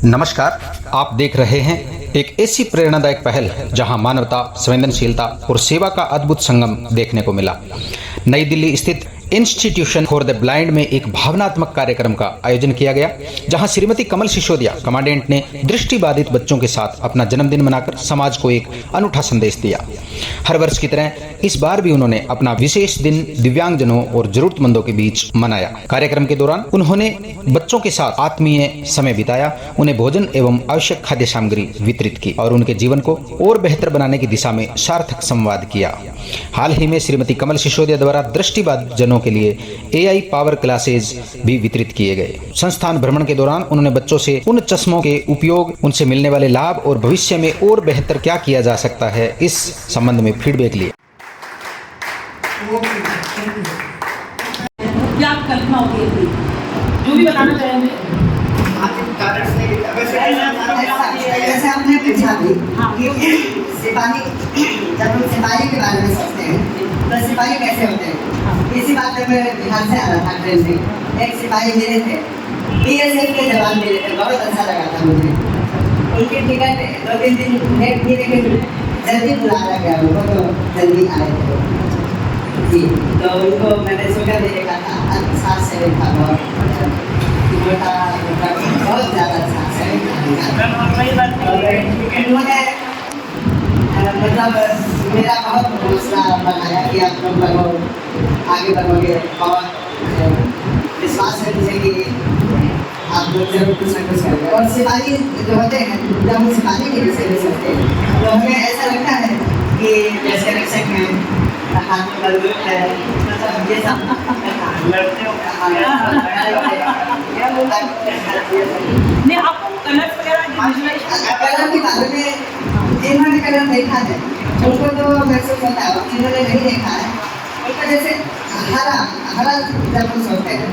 नमस्कार, आप देख रहे हैं एक ऐसी प्रेरणादायक पहल जहां मानवता, संवेदनशीलता और सेवा का अद्भुत संगम देखने को मिला। नई दिल्ली स्थित इंस्टीट्यूशन फॉर द ब्लाइंड में एक भावनात्मक कार्यक्रम का आयोजन किया गया, जहां श्रीमती कमल सिसोदिया कमांडेंट ने दृष्टिबाधित बच्चों के साथ अपना जन्मदिन मनाकर समाज को एक अनूठा संदेश दिया। हर वर्ष की तरह इस बार भी उन्होंने अपना विशेष दिन दिव्यांगजनों और जरूरतमंदों के बीच मनाया। कार्यक्रम के दौरान उन्होंने बच्चों के साथ आत्मीय समय बिताया, उन्हें भोजन एवं आवश्यक खाद्य सामग्री वितरित की और उनके जीवन को और बेहतर बनाने की दिशा में सार्थक संवाद किया। हाल ही में श्रीमती कमल सिसोदिया द्वारा दृष्टिबाधित जनों के लिए AI पावर क्लासेज भी वितरित किए गए। संस्थान भ्रमण के दौरान उन्होंने बच्चों से उन चश्मों के उपयोग, उनसे मिलने वाले लाभ और भविष्य में और बेहतर क्या किया जा सकता है, इस संबंध में फीडबैक लिए। क्या कल्पना होती है जो भी बताना चाहेंगे? जैसे आपने पूछा भी कि सिपाही, जब हम सिपाही के बारे में सोचते हैं तो सिपाही कैसे होते हैं, इसी बात पे मैं बिहार से आ रहा था ट्रेन में। एक सिपाही मेरे थे, BSF के जवान मेरे थे, बहुत अच्छा लगा था मुझे। उनकी टिकट 2-3 दिन लेट थी, लेकिन जल्दी बुलाया गया, उनको तो जल्दी आए थे जी। तो उनको मैंने सोचा देखा था, अच्छा से देखा, बहुत ज़्यादा अच्छा से उन्होंने मतलब मेरा बहुत हौसला बनाया कि आप लोग बढ़ो, आगे बढ़ोगे। बहुत विश्वास है मुझे कि आप लोग जरूर कुछ न कुछ करेंगे। और सिपाही जो होते हैं, जब हम सिपाही के विषय में सोचते हैं तो हमें ऐसा लगता है कि जैसे रक्षक हैं, हाथ में बंदूक है, मतलब ये सब नहीं, आपको कलर वगैरह कलर के बारे में जिन्होंने कलर देखा है उनको तो महसूस होता है, जिन्होंने नहीं देखा है उनका जैसे हरा हरा जब हम सोचते हैं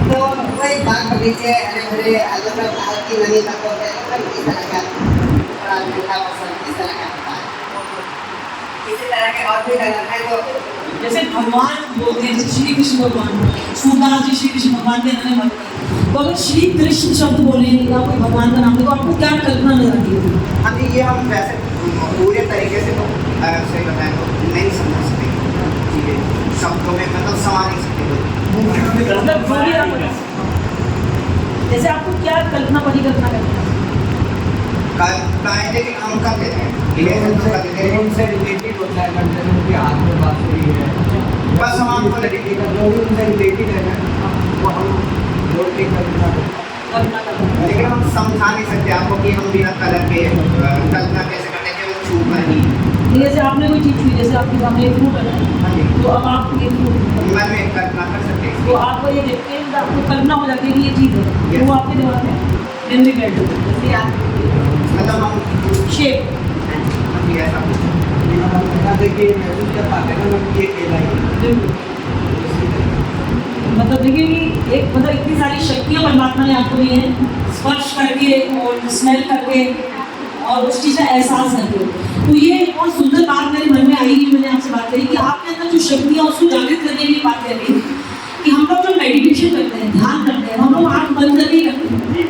तो वही बाग बगीचे, हरे भरे, अलग अलग हल्की नमी तक होते हैं, इस तरह का थोड़ा मीठा मौसम, इस तरह का होता है। इसी तरह के और भी कलर हैं तो जैसे भगवान बोलते हैं, श्री कृष्ण भगवान, सूरदास जी श्री कृष्ण भगवान के अंदर बनते हैं, तो अगर श्री कृष्ण शब्द बोले या कोई भगवान का नाम ले तो आपको क्या कल्पना नजर आती है? हाँ जी, ये हम वैसे पूरे तरीके से तो सही बताएं तो नहीं समझ सकते चीज़ें शब्दों में, मतलब समा नहीं सकते। मतलब जो भी आप जैसे आपको क्या कल्पना परिकल्पना करते हैं? कल्पनाएं लेकिन हम कर देते हैं, उनसे रिलेटेड होता है, मतलब उनके हाथ में बात हुई है, बस हम आपको जो भी उनसे रिलेटेड है ना, वो हम जोड़ के कल्पना करते हैं। लेकिन हम समझा नहीं सकते आपको कि हम बिना कलर के कल्पना कैसे करते हैं, केवल छू कर ही। जैसे आपने कोई चीज़ छुई, जैसे आपके सामने एक फ्रूट है, हाँ जी, तो अब आप ये फ्रूट मन में कल्पना कर सकते हैं। तो आपको ये देखते हैं, आपको कल्पना हो जाती है कि ये चीज़ है, तो वो आपके दिमाग में मेमोरी बैठ जाती है। जैसे आप मतलब हम शेप ऐसा देखिए महसूस कर पाते हैं हम ये कहलाई। मतलब देखिए कि एक मतलब इतनी सारी शक्तियाँ परमात्मा ने आपको दी हैं, स्पर्श करके और स्मेल करके और उस चीज़ का एहसास करके। तो ये एक बहुत सुंदर बात मेरे मन में आई कि मैंने आपसे बात करी कि आपके अंदर जो शक्तियाँ उसको जागृत करने की बात कर रही थी कि हम लोग जो मेडिटेशन करते हैं, ध्यान करते हैं, हम लोग आँख बंद करके ही करते हैं।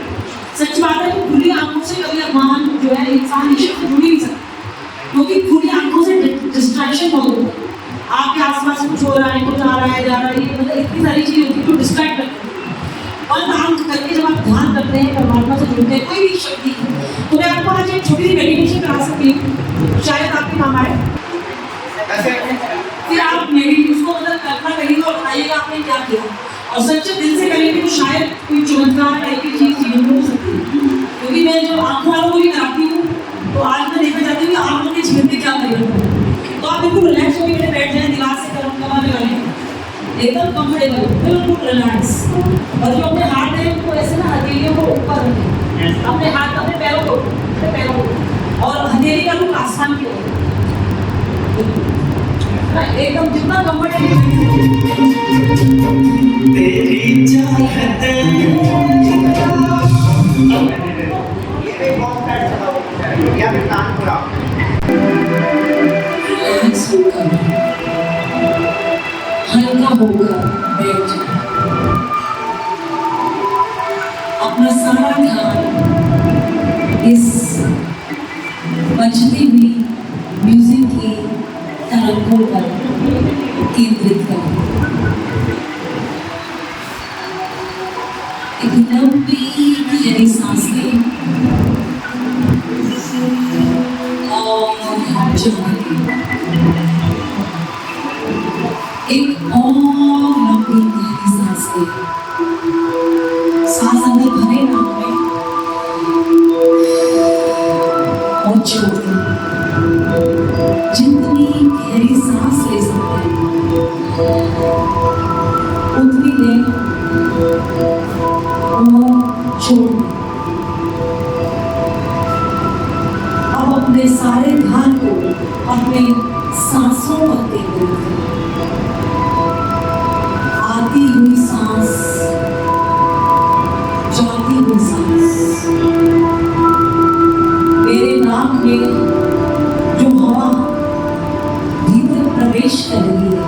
सच बात है कि खुली आँखों से कभी अभिमान जो है इंसान ईश्वर से जुड़ ही नहीं सकता, क्योंकि खुली आँखों से डिस्ट्रैक्शन बहुत होता है। आपके आसपास कुछ हो रहा है, कुछ आ रहा है, जा रहा है, मतलब इतनी सारी चीज़ होती है जो डिस्ट्रैक्ट करती है। और आँख करके जब आप ध्यान करते हैं, परमात्मा से जुड़ते हैं, कोई भी शक्ति, तो मैं आपको आज एक छोटी सी मेडिटेशन करा सकती हूँ, शायद आपके काम आए। फिर आप मेरी उसको मतलब कल्पना करिएगा और बताइएगा आपने क्या किया, और सच्चे दिल से करेंगे तो शायद कोई चमत्कार टाइप की चीज़ जीवन में हो सकती है। क्योंकि मैं जब आँखों वालों को भी कराती हूँ तो आज मैं देखना चाहती हूँ कि आप लोगों के जीवन में क्या परिवर्तन है। तो आप बिल्कुल रिलैक्स होकर मेरे बैठ जाएं, दिमाग से कमर लगाएं, एकदम कंफर्टेबल, बिल्कुल रिलैक्स। और जो अपने हाथ हैं उनको ऐसे ना हथेलियों को ऊपर रखें, अपने हाथ अपने पैरों को, और हथेली का रुख आसमान की ओर, एकदम जितना कंफर्टेबल। तेरी चाहत ये बहुत या फिर कान पूरा हल्का होकर बैठ जाए, अपना सारा ध्यान इस बजती हुई म्यूजिक की तरंगों पर केंद्रित करें। एक लंबी गहरी सांस लें और छोड़ें। एक और लंबी गहरी सांस लें। सांस अंदर भरे नाक में और छोड़ें। जितनी गहरी सांस ले सकते हैं उतनी लें और छोड़ें। अब अपने सारे ध्यान को अपने सांसों पर केंद्रित करें। आती हुई सांस, जाती हुई सांस। मेरे नाक में जो हवा भीतर प्रवेश कर रही है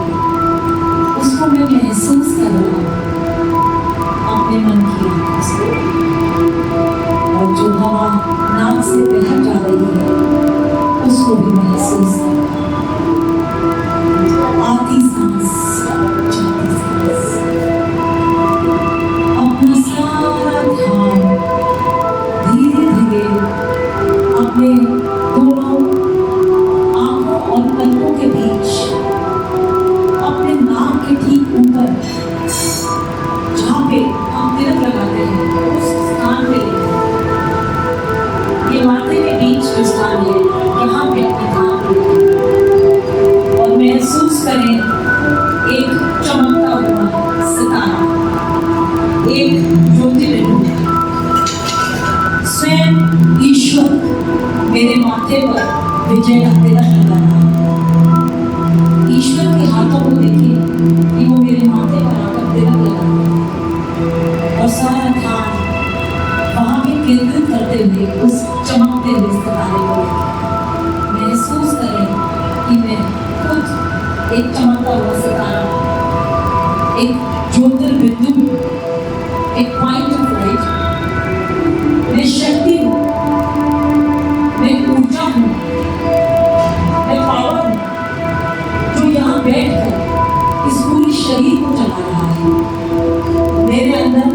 उसको मैं महसूस कर रहा हूँ अपने मन की आंखों से, और जो हवा नाक से बाहर जा रही है उसको भी महसूस कर रहा हूँ। आती सांस, जाती सांस। अपना सारा ध्यान धीरे धीरे अपने दोनों आंखों और पलकों के बीच, अपने नाक के ठीक ऊपर जहाँ पे हम तिलक लगाते हैं उस स्थान पे, ये माथे के बीच जो स्थान है यहाँ पे अपने नाक रखें और महसूस करें एक चमकता हुआ सितारा, एक ज्योतिर्बिंदु। स्वयं ईश्वर मेरे माथे पर विजय का तिलक लगा रहा है। ईश्वर के हाथों को देखिए कि वो मेरे माथे पर आकर तिलक लगा रहा है और सारा ध्यान वहाँ पे केंद्रित करते हुए उस चमकते हुए सितारे को महसूस करें कि मैं खुद एक चमकता हुआ सितारा, एक ज्योतिर्बिंदु, एक पॉइंट ऑफ लाइट। मैं शक्ति हूँ, मैं ऊर्जा हूँ, मैं पावर हूँ जो यहाँ बैठकर इस पूरे शरीर को चला रहा है। मेरे अंदर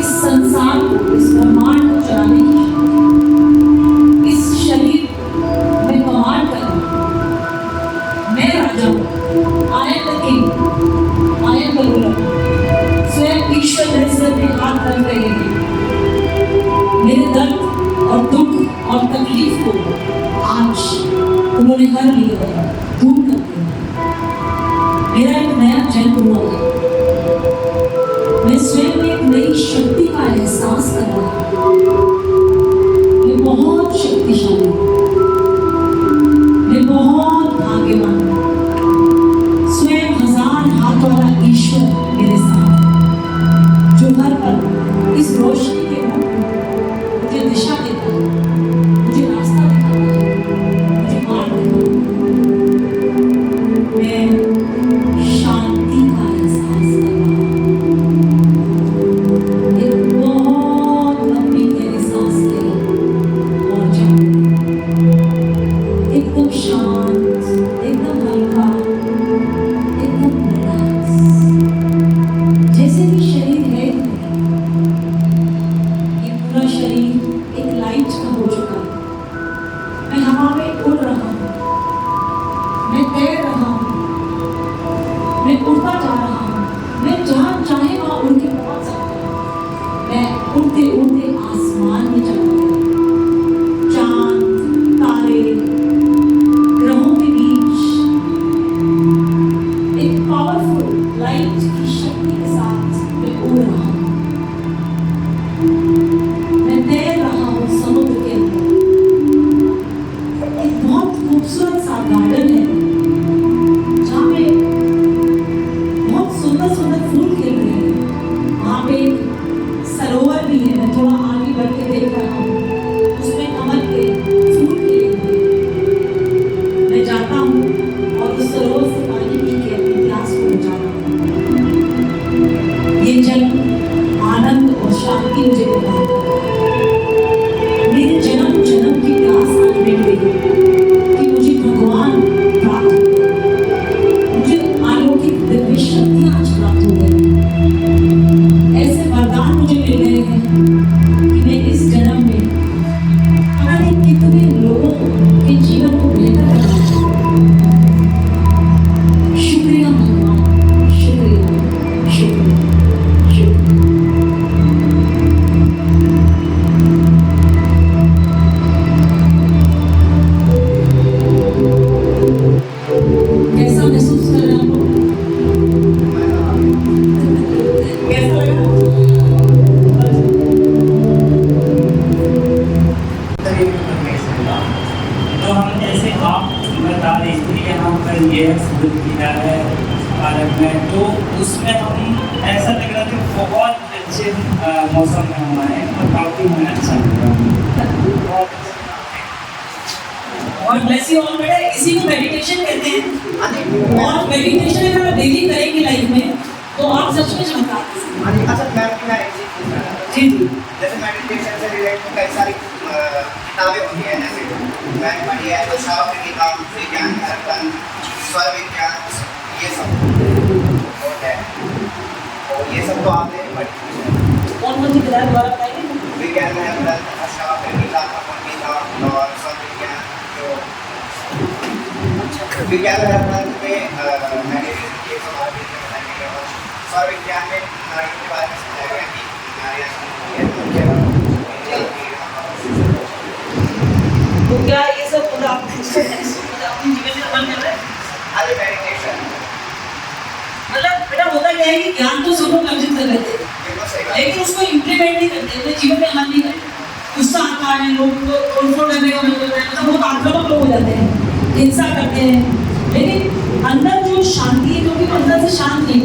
इस संसार को, इस ब्रह्मांड को चलाने की शक्ति, इस शरीर में कमांड करना। मैं राजा हूँ, I am the king, I am the ruler। स्वयं ईश्वर मेरे सिर पे हाथ रख रहे हैं। मेरे दर्द और दुख और तकलीफ को आज उन्होंने हर लिया है, दूर कर दिया। मेरा एक नया जन्म हुआ है। मैं स्वयं में एक नई शक्ति का एहसास कर रहा हूँ। मैं बहुत शक्तिशाली हूँ, मैं बहुत भाग्यवान हूँ। स्वयं 1000 हाथ वाला ईश्वर मेरे साथ है, जो हर पल इस रोशनी के मुझे दिशा देता है, मुझे रास्ता दिखाता है, मुझे मार्ग दिखाता है। मैं शांति का एहसास कर रहा हूँ। एक बहुत लंबी गहरी सांस लें और जाएं। एकदम शांत, एकदम हल्का, एकदम रिलैक्स, जैसे कि शरीर है। ये पूरा शरीर एक लाइट का ये सूरज गिरा है पार्क में, तो उसमें हम ऐसा लग रहा था बहुत अच्छे मौसम में हम आए और काफ़ी हमें अच्छा लग रहा है। और ब्लेस यू ऑल बेटा, इसी को मेडिटेशन कहते हैं। और मेडिटेशन अगर आप डेली करेंगे लाइफ में तो आप सच में चमत्कार कर सकते हाँ जी, अच्छा मैं एक चीज़ पूछना था। हैं। जी जी जैसे मेडिटेशन से रिलेटेड कई सारी किताबें होती हैं, जैसे मैंने पढ़ी है तो शास्त्र किताब, विज्ञान दर्पण, स्वर विज्ञान, ये सब होता है, और ये सब तो आपने पढ़ी। कौन कौन सी किताब दोबारा बताइए। विज्ञान में शास्त्र किताब, अपन किताब और स्वर विज्ञान जो विज्ञान दर्पण में मेडिटेशन के सब आगे बताएंगे, और स्वर विज्ञान में नाड़ी के बारे में समझाया गया कि नाड़ियाँ तो क्या ये सब मतलब आप अपने जीवन में अमल कर रहे हैं? आगे मेडिटेशन मतलब बेटा होता क्या है कि ज्ञान तो सब लोग अर्जित कर लेते हैं, बिल्कुल सही बात। लेकिन उसको इम्प्लीमेंट नहीं करते, अपने जीवन में अमल नहीं करते। गुस्सा आता है, लोग को तोड़फोड़ करने का मन करता है, मतलब बहुत आक्रामक लोग हो जाते हैं, हिंसा करते हैं, लेकिन अंदर जो शांति है, क्योंकि वो अंदर से शांत नहीं,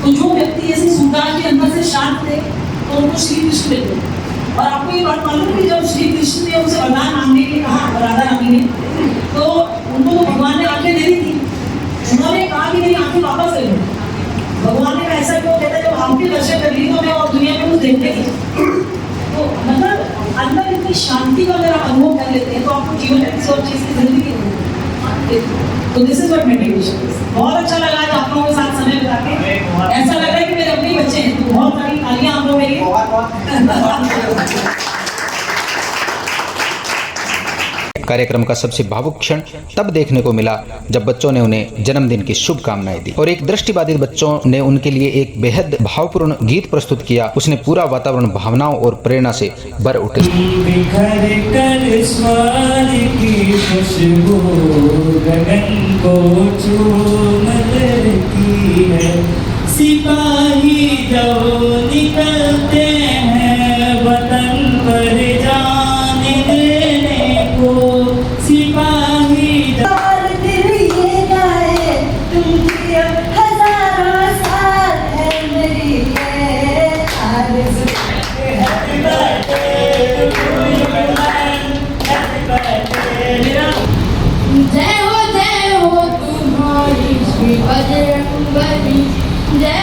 तो जो व्यक्ति ऐसे सूरदास के अंदर से शांत थे तो उनको श्री कृष्ण मिलते। और आपको ये बात मालूम है कि जब श्री कृष्ण ने उनसे वरदान मांगने के लिए कहा, राधा रानी ने, तो उनको तो भगवान ने आंखें दे दी थी, उन्होंने कहा कि मेरी आंखें वापस ले लो। भगवान ने कहा ऐसा क्यों? कहता है जब आपके दर्शन कर ली तो मैं और दुनिया में कुछ देखते ही। तो मतलब अंदर इतनी शांति का अगर आप अनुभव कर लेते हैं तो आपको जीवन में किसी और चीज़ की जिंदगी नहीं। तो दिस इज व्हाट मेडिटेशन। बहुत अच्छा लगा आज आप लोगों के साथ समय बिता के, ऐसा लग रहा है कि मेरे अपने ही बच्चे हैं, तो बहुत सारी तालियां आप लोगों के लिए। कार्यक्रम का सबसे भावुक क्षण तब देखने को मिला जब बच्चों ने उन्हें जन्मदिन की शुभकामनाएं दी और एक दृष्टिबाधित बच्चों ने उनके लिए एक बेहद भावपूर्ण गीत प्रस्तुत किया। उसने पूरा वातावरण भावनाओं और प्रेरणा से भर उठे। बिखर कर स्वर की खुशबू गगन को चूम लेती है, सिपाही जब निकलते हैं वतन पर जान देने को, सिपाही दिल ये गाए तुमकी अब हजारों साल है मेरी ये आरज़ू। Happy birthday to you man, happy birthday. जय हो तुम्हारी श्री बजरंगबली, जय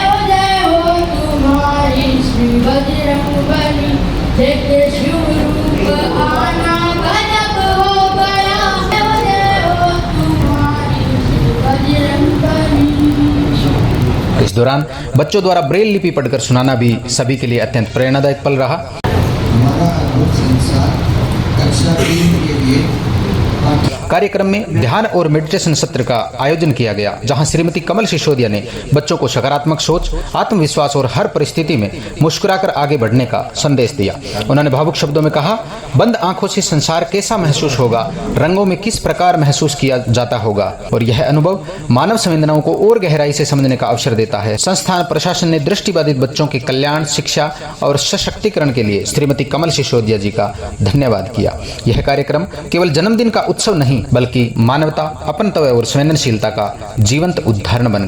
हो तुम्हारी श्री बजरंगबली। देखते शिव रूप आना गजब हो गया, जय हो तुम्हारी श्री बजरंगबली। इस दौरान बच्चों द्वारा ब्रेल लिपि पढ़कर सुनाना भी सभी के लिए अत्यंत प्रेरणादायक पल रहा। हमारा अद्भुत संसार कक्षा 3 के लिए कार्यक्रम में ध्यान और मेडिटेशन सत्र का आयोजन किया गया, जहां श्रीमती कमल सिसोदिया ने बच्चों को सकारात्मक सोच, आत्मविश्वास और हर परिस्थिति में मुस्कुराकर आगे बढ़ने का संदेश दिया। उन्होंने भावुक शब्दों में कहा, बंद आंखों से संसार कैसा महसूस होगा, रंगों में किस प्रकार महसूस किया जाता होगा, और यह अनुभव मानव संवेदनाओं को और गहराई से समझने का अवसर देता है। संस्थान प्रशासन ने दृष्टिबाधित बच्चों के कल्याण, शिक्षा और सशक्तिकरण के लिए श्रीमती कमल सिसोदिया जी का धन्यवाद किया। यह कार्यक्रम केवल जन्मदिन का उत्सव नहीं बल्कि मानवता, अपनत्व और संवेदनशीलता का जीवंत उदाहरण बन